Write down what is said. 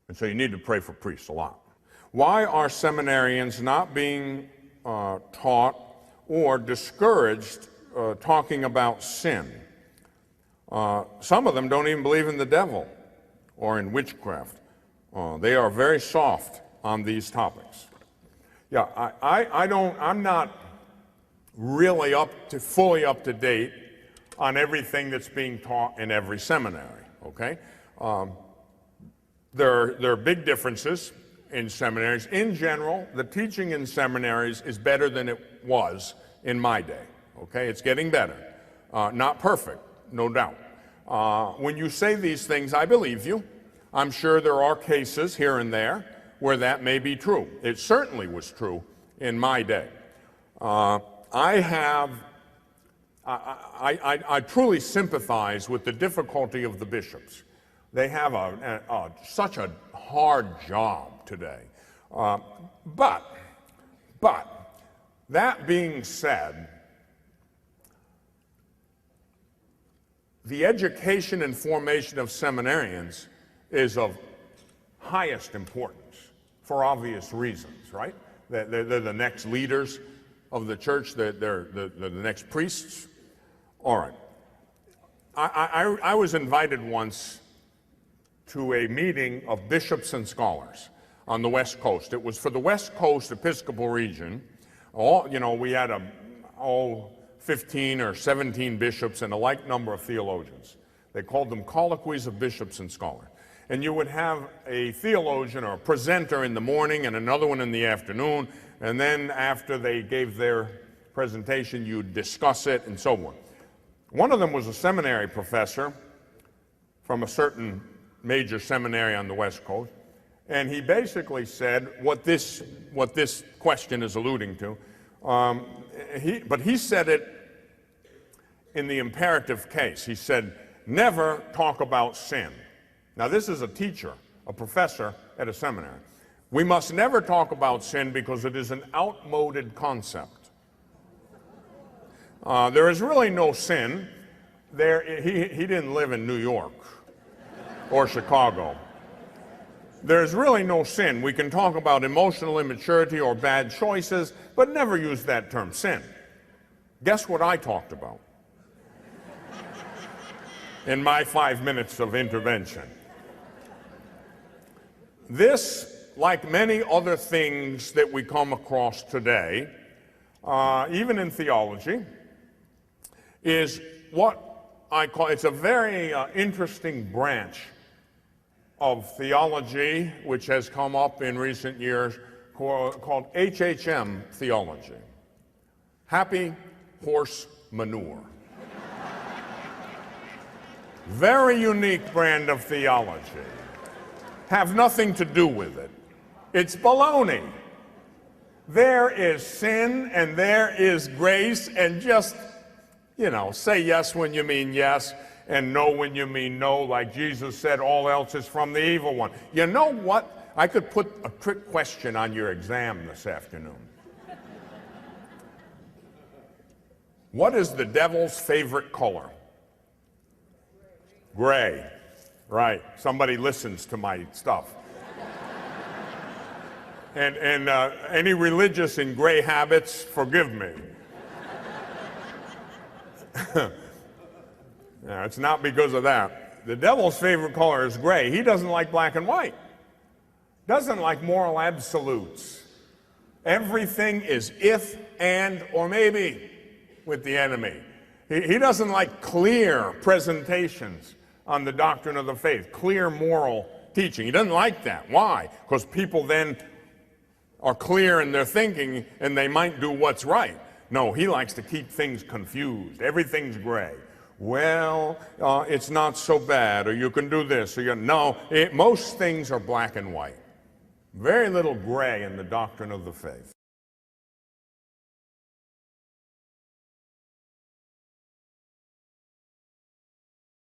And so you need to pray for priests a lot. Why are seminarians not being taught or discouraged talking about sin? Some of them don't even believe in the devil or in witchcraft. They are very soft on these topics. Yeah, I'm not really fully up to date on everything that's being taught in every seminary, okay? There are big differences in seminaries. In general, the teaching in seminaries is better than it was in my day, okay? It's getting better. Not perfect, no doubt. When you say these things, I believe you. I'm sure there are cases here and there where that may be true. It certainly was true in my day. I truly sympathize with the difficulty of the bishops. They have such a hard job today. But that being said, the education and formation of seminarians is of highest importance for obvious reasons, right? They're the next leaders of the church, they're the next priests. All right. I was invited once to a meeting of bishops and scholars on the West Coast. It was for the West Coast Episcopal region. We had 15 or 17 bishops and a like number of theologians. They called them colloquies of bishops and scholars. And you would have a theologian or a presenter in the morning and another one in the afternoon, and then after they gave their presentation, you'd discuss it and so on. One of them was a seminary professor from a certain major seminary on the West Coast, and he basically said what this question is alluding to, but he said it in the imperative case. He said, never talk about sin. Now this is a teacher, a professor at a seminary. We must never talk about sin because it is an outmoded concept. There is really no sin. He didn't live in New York or Chicago. There's really no sin. We can talk about emotional immaturity or bad choices, but never use that term, sin. Guess what I talked about in my 5 minutes of intervention? This, like many other things that we come across today, even in theology, is what I call, it's a very interesting branch of theology which has come up in recent years called HHM theology. Happy horse manure. Very unique brand of theology. Have nothing to do with it. It's baloney. There is sin and there is grace, and just, say yes when you mean yes and no when you mean no, like Jesus said, all else is from the evil one. You know what? I could put a trick question on your exam this afternoon. What is the devil's favorite color? Gray. Right. Somebody listens to my stuff. And any religious in gray habits, forgive me. No, it's not because of that. The devil's favorite color is gray. He doesn't like black and white. Doesn't like moral absolutes. Everything is if, and, or maybe with the enemy. He doesn't like clear presentations on the doctrine of the faith, clear moral teaching. He doesn't like that. Why? Because people then are clear in their thinking and they might do what's right. No, he likes to keep things confused. Everything's gray. Well, it's not so bad, or you can do this, or most things are black and white. Very little gray in the doctrine of the faith.